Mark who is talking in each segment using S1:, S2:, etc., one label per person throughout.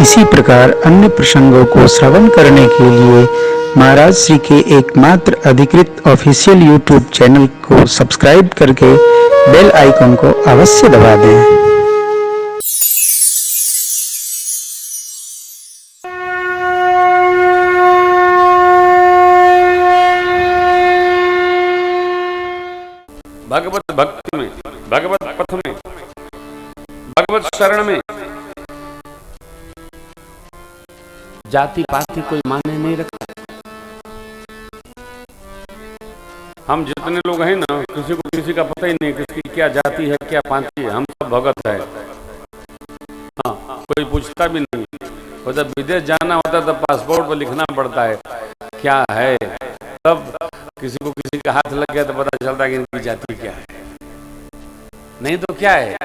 S1: इसी प्रकार अन्य प्रसंगों को श्रवण करने के लिए महाराज श्री के एकमात्र अधिकृत ऑफिशियल यूट्यूब चैनल को सब्सक्राइब करके बेल आइकन को अवश्य दबा दें।
S2: भगवत भक्ति में, भगवत पथ में, भगवत शरण में जाति पाति कोई माने नहीं रखता। हम जितने लोग हैं ना, किसी को किसी का पता ही नहीं किसकी क्या जाति है, क्या पाति है। हम सब भगत है। हाँ, कोई पूछता भी नहीं। और जब विदेश जाना होता है तो पासपोर्ट पर लिखना पड़ता है क्या है, तब किसी को किसी का हाथ लग गया तो पता चलता है कि इनकी जाति क्या है। नहीं तो क्या है,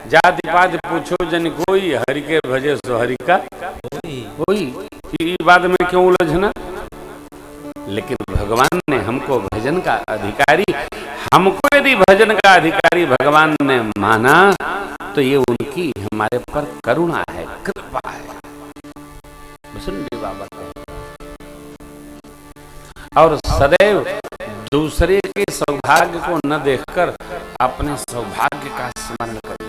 S2: जाति पाति पूछो जन कोई, हरि के भजे सो हरि का कोई। बात में क्यों उलझना। लेकिन भगवान ने हमको भजन का अधिकारी, हमको यदि भजन का अधिकारी भगवान ने माना तो ये उनकी हमारे पर करुणा है, कृपा है। वसुंधरी बाबा और सदैव दूसरे के सौभाग्य को न देखकर अपने सौभाग्य का स्मरण करिए,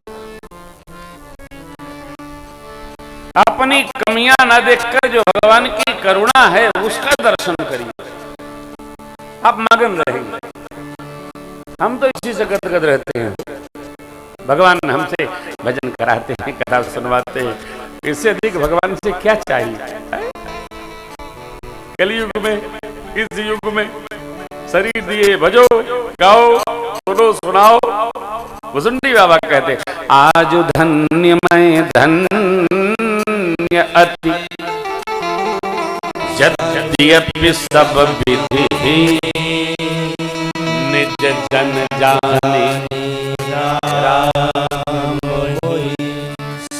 S2: अपनी कमियां न देखकर जो भगवान की करुणा है उसका दर्शन करिए, आप मगन रहेंगे। हम तो इसी से गदगद रहते हैं। भगवान हमसे भजन कराते हैं, कथा सुनवाते हैं, इससे अधिक भगवान से क्या चाहिए। कलयुग में, इस युग में शरीर दिए भजो, गाओ, सुनो, सुनाओ। वसुंधरी बाबा कहते आज धन्य मैं धन्य अति, यद्यपि सब विधि निज जन जाने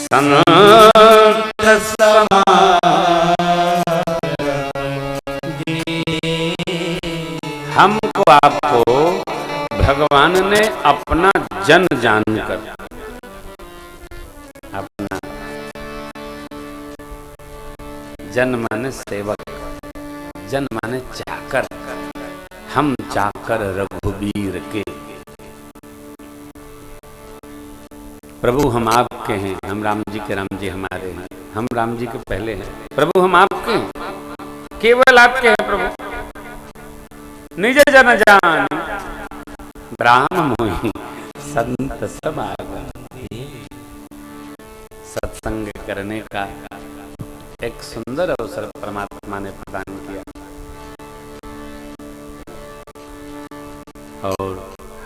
S2: संत समाज। हमको आपको भगवान ने अपना जन जानकर, अपना जन माने सेवक, जन माने चाकर, हम चाकर रघुबीर के। प्रभु हम आपके हैं, हम राम जी के, राम जी हमारे हैं, हम राम जी के पहले हैं। प्रभु हम आपके हैं, केवल आपके हैं प्रभु। निज जन जान ब्राह्म मोहि संत समागम। सत्संग करने का एक सुंदर अवसर परमात्मा ने प्रदान किया और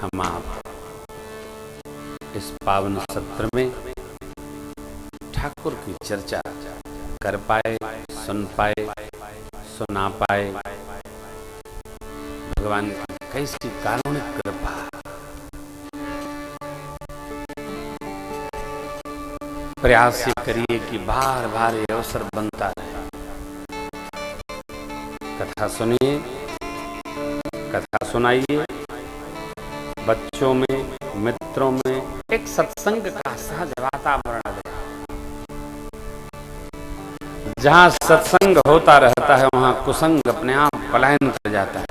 S2: हम आप इस पावन सत्र में ठाकुर की चर्चा कर पाए, सुन पाए, सुना पाए। भगवान की कैसी कारुणिक कृपा। प्रयास करिए कि बार बार ये अवसर बनता रहे। कथा सुनिए, कथा सुनाइए, बच्चों में, मित्रों में एक सत्संग का सहज वातावरण है। जहां सत्संग होता रहता है वहां कुसंग अपने आप पलायन कर जाता है।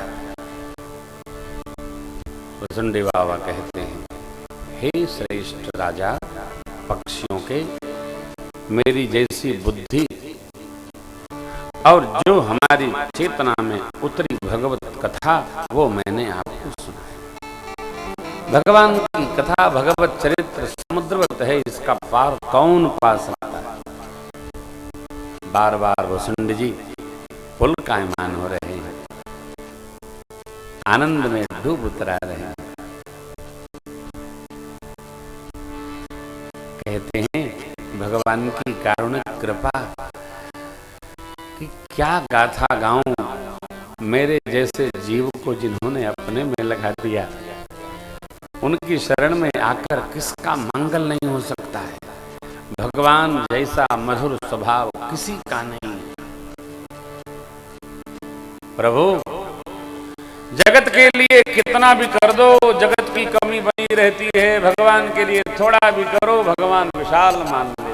S2: वसुंधरी बाबा कहते हैं, हे श्रेष्ठ राजा पक्षियों के, मेरी जैसी बुद्धि और जो हमारी चेतना में उतरी भगवत कथा वो मैंने आपको सुनाई। भगवान की कथा, भगवत चरित्र समुद्रवत है, इसका पार कौन पा सकता है। बार बार वसुंधरी जी पुलकायमान हो रहे हैं, आनंद में डूब उतरा रहे हैं। कहते हैं भगवान की कारुणिक कृपा कि क्या गाथा गाऊं मेरे जैसे जीव को जिन्होंने अपने में लगा दिया। उनकी शरण में आकर किसका मंगल नहीं हो सकता है। भगवान जैसा मधुर स्वभाव किसी का नहीं। प्रभु जगत के लिए कितना भी कर दो, जगत की कमी बनी रहती है। भगवान के लिए थोड़ा भी करो, भगवान विशाल मान ले।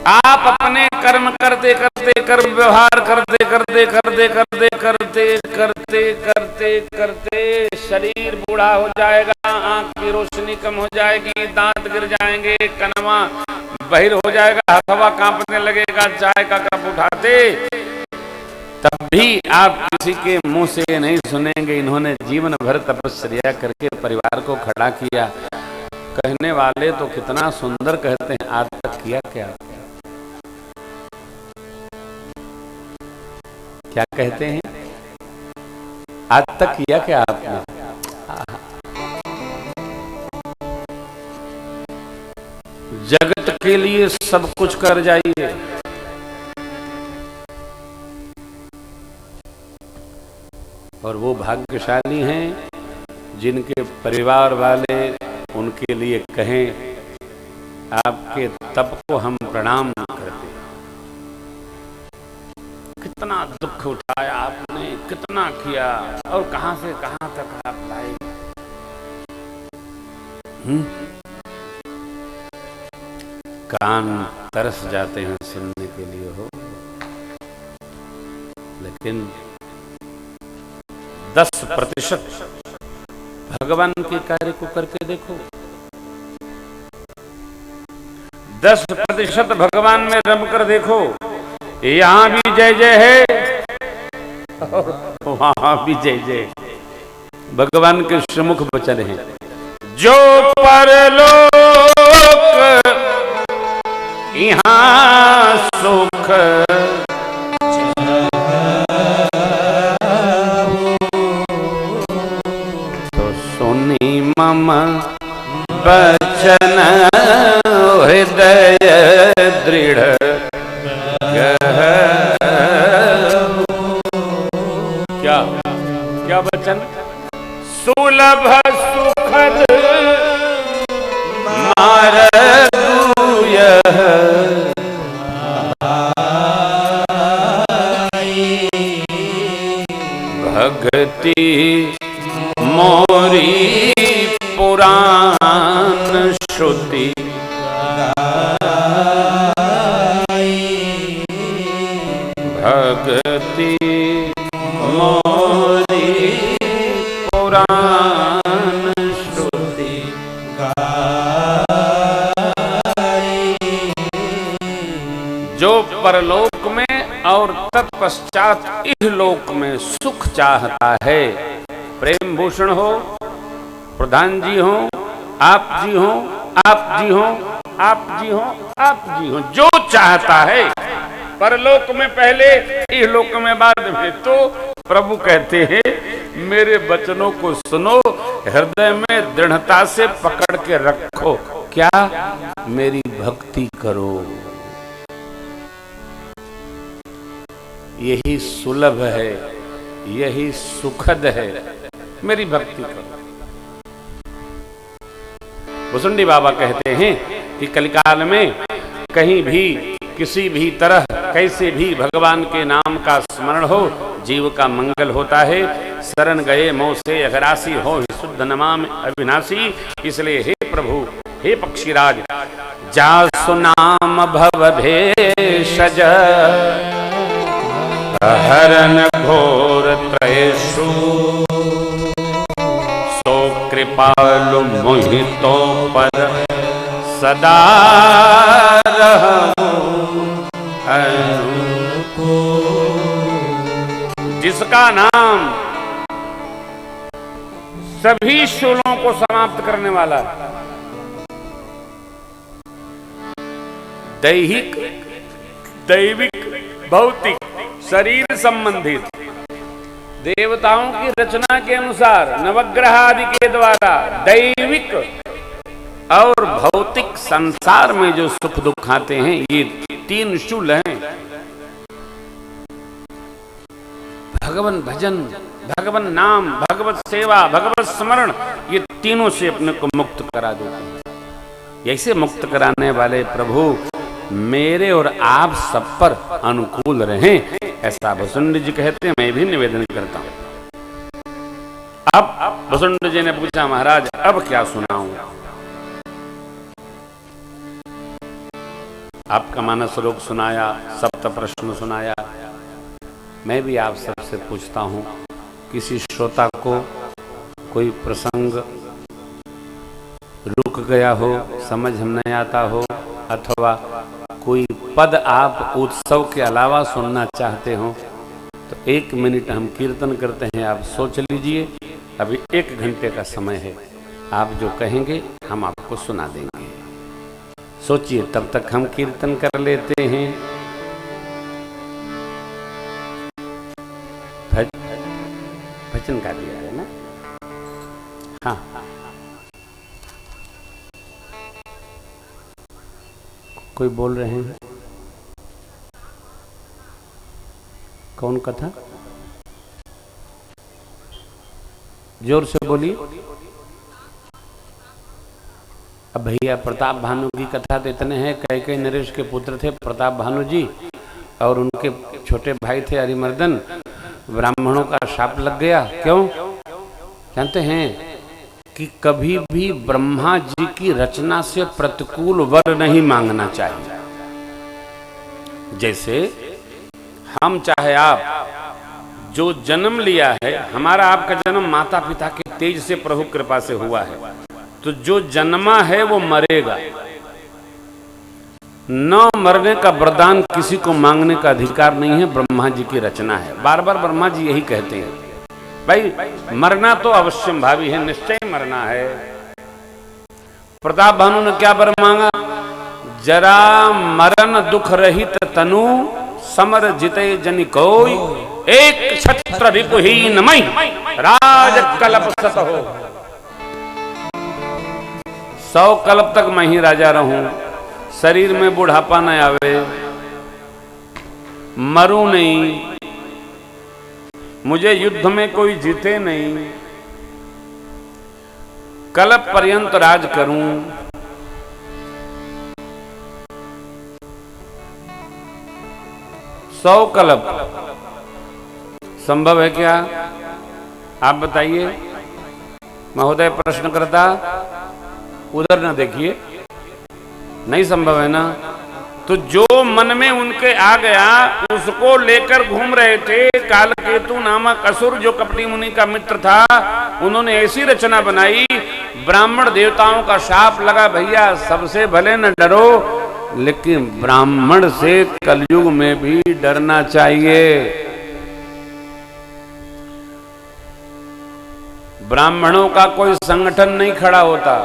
S2: आप अपने कर्म करते करते, कर्म व्यवहार करते करते करते करते करते करते करते करते शरीर बूढ़ा हो जाएगा, आंख की रोशनी कम हो जाएगी, दांत गिर जाएंगे, कनवा बहिर हो जाएगा, हथवा कांपने लगेगा, चाय का कप उठाते, तब भी आप किसी के मुंह से नहीं सुनेंगे इन्होंने जीवन भर तपस्या करके परिवार को खड़ा किया। कहने वाले तो कितना सुंदर कहते हैं, आज तक किया क्या? क्या कहते हैं, आज तक किया क्या आपने? जगत के लिए सब कुछ कर जाइए, और वो भाग्यशाली हैं जिनके परिवार वाले उनके लिए कहें आपके तप को हम प्रणाम करते हैं। कितना दुख उठाया आपने, कितना किया, और कहां से कहां तक आप लाए। कान तरस जाते हैं सुनने के लिए हो, लेकिन 10% भगवान के कार्य को करके देखो। 10% भगवान में रम कर देखो, यहां भी जय जय है, वहां भी जय जय। भगवान के श्रीमुख वचन है, जो परलोक यहाँ सुख, तो सुनी मम वचन हृदय दृढ़, क्या क्या वचन? सुलभ सुखद मार्ग यह, भक्ति मोरी पुराण श्रुति, भक्ति मोरी पुराण श्रुति, जो परलोक में और तत्पश्चात इहलोक में सुख चाहता है, प्रेम भूषण हो, प्रधान जी हो, आप जी हो, आप जी हो, आप जी हो, आप जी हो, जो चाहता है परलोक में पहले, इहलोक में बाद में, तो प्रभु कहते हैं मेरे वचनों को सुनो, हृदय में दृढ़ता से पकड़ के रखो। क्या? मेरी भक्ति करो, यही सुलभ है, यही सुखद है, मेरी भक्ति करो। भुसुंडी बाबा कहते हैं कि कलिकाल में कहीं भी किसी भी तरह कैसे भी भगवान के नाम का स्मरण हो, जीव का मंगल होता है। शरण गए मोह से अघरासी हो, शुद्ध नमाम अविनाशी। इसलिए हे प्रभु, हे पक्षीराज, जासु नाम भव भेषज, हरन घोर त्रयेषु, सो कृपालु मोहितो पर सदा रहूं अनुकूल। जिसका नाम सभी शूलों को समाप्त करने वाला, दैहिक, दैविक, भौतिक, शरीर संबंधित, देवताओं की रचना के अनुसार नवग्रह आदि के द्वारा दैविक और भौतिक संसार में जो सुख दुख आते हैं, ये 3 शूल हैं। भगवान भजन, भगवान नाम, भगवत सेवा, भगवत स्मरण, ये तीनों से अपने को मुक्त करा देते हैं। ऐसे मुक्त कराने वाले प्रभु मेरे और आप सब पर अनुकूल रहें, ऐसा भुसुंडी जी कहते हैं। मैं भी निवेदन करता हूं। अब भुसुंडी जी ने पूछा, महाराज अब क्या सुनाऊं? आपका मानस रोग सुनाया, सप्त प्रश्न सुनाया। मैं भी आप सबसे पूछता हूँ, किसी श्रोता को कोई प्रसंग रुक गया हो, समझ हम नहीं आता हो, अथवा कोई पद आप उत्सव के अलावा सुनना चाहते हो, तो 1 मिनट हम कीर्तन करते हैं, आप सोच लीजिए। अभी 1 घंटे का समय है, आप जो कहेंगे हम आपको सुना देंगे। सोचिए, तब तक हम कीर्तन कर लेते हैं। भजन का दिया है ना? हाँ, कोई बोल रहे हैं? कौन कथा? जोर से बोलिए। अब भैया प्रताप भानु की कथा तो इतने हैं। कैकेयी नरेश के पुत्र थे प्रताप भानु जी, और उनके छोटे भाई थे अरिमर्दन। ब्राह्मणों का शाप लग गया। क्यों जानते हैं? कि कभी भी ब्रह्मा जी की रचना से प्रतिकूल वर नहीं मांगना चाहिए। जैसे हम चाहे आप जो जन्म लिया है, हमारा आपका जन्म माता पिता के तेज से प्रभु कृपा से हुआ है, तो जो जन्मा है वो मरेगा। न मरने का वरदान किसी को मांगने का अधिकार नहीं है, ब्रह्मा जी की रचना है। बार बार ब्रह्मा जी यही कहते हैं, भाई मरना तो अवश्यम भावी है, निश्चय मरना है। प्रताप भानु ने क्या वर मांगा? जरा मरण दुख रहित तनु समर जिते जनि कोई, एक छत्र रिपुहीन मई राज कल्प सत हो। 100 कल्प तक मैं ही राजा रहूं, शरीर में बुढ़ापा न आवे, मरूं नहीं, मुझे युद्ध में कोई जीते नहीं, कल्प पर्यंत राज करूं। सौ कल्प संभव है क्या? आप बताइए। महोदय प्रश्न करता, उधर ना देखिए, नहीं संभव है ना? तो जो मन में उनके आ गया उसको लेकर घूम रहे थे। कालकेतु नामक असुर जो कपटी मुनि का मित्र था, उन्होंने ऐसी रचना बनाई, ब्राह्मण देवताओं का शाप लगा, भैया सबसे भले न डरो, लेकिन ब्राह्मण से कलयुग में भी डरना चाहिए। ब्राह्मणों का कोई संगठन नहीं खड़ा होता।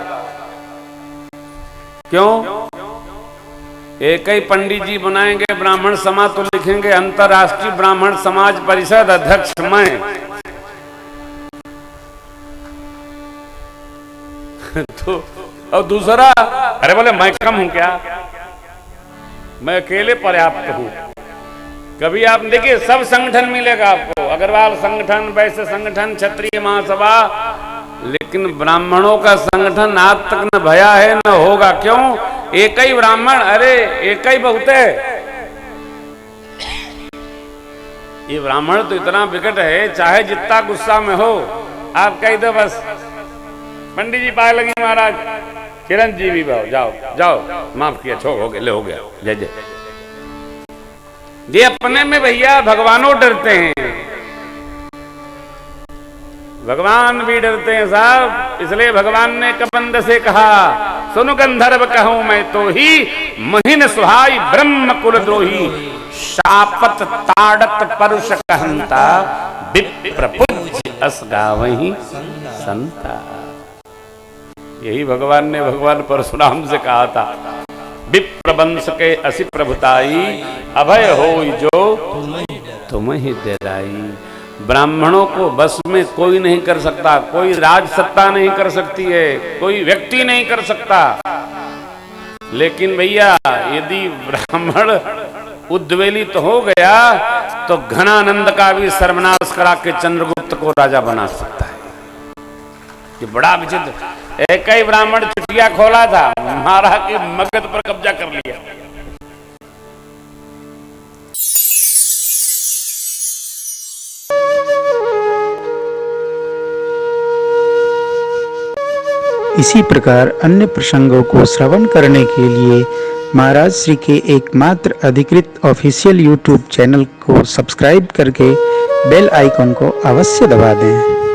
S2: क्यों? एक ही पंडित जी बनाएंगे ब्राह्मण समाज, तो लिखेंगे अंतरराष्ट्रीय ब्राह्मण समाज परिषद अध्यक्ष मैं। तो और दूसरा, अरे बोले मैं कम हूं क्या? मैं अकेले पर्याप्त हूं। कभी आप देखिए, सब संगठन मिलेगा आपको, अग्रवाल संगठन, वैश्य संगठन, क्षत्रिय महासभा, लेकिन ब्राह्मणों का संगठन आज तक न भया है न होगा। क्यों? एक ही ब्राह्मण, अरे एक ही बहुत है। ये ब्राह्मण तो इतना विकट है, चाहे जितना गुस्सा में हो आप कह दो बस, पंडित जी पाए लगी महाराज, चिरंजीवी भाव, जाओ जाओ, माफ किया, छो हो गया, ले हो गया, जय जय। ये अपने में भैया भगवानों डरते हैं, भगवान भी डरते हैं साहब। इसलिए भगवान ने कबंध से कहा, सुनु गंधर्व कहूं मैं तो ही, महीन सुहाई ब्रह्म कुल द्रोही, शापत ताड़त परुष कहंता, विप्र पूज्य अस गावहि संता। यही भगवान ने भगवान परशुराम से कहा था, विप्र वंश के असि प्रभुताई, अभय होई जो तुम ही डेराई। ब्राह्मणों को बस में कोई नहीं कर सकता, कोई राज सत्ता नहीं कर सकती है, कोई व्यक्ति नहीं कर सकता। लेकिन भैया यदि ब्राह्मण उद्वेलित तो हो गया तो घनानंद का भी सर्वनाश करा के चंद्रगुप्त को राजा बना सकता है। ये बड़ा विचित्र। एक ही ब्राह्मण चुटिया खोला था, मारा के मगध पर कब्जा कर लिया।
S1: इसी प्रकार अन्य प्रसंगों को श्रवण करने के लिए महाराज श्री के एकमात्र अधिकृत ऑफिशियल यूट्यूब चैनल को सब्सक्राइब करके बेल आइकन को अवश्य दबा दें।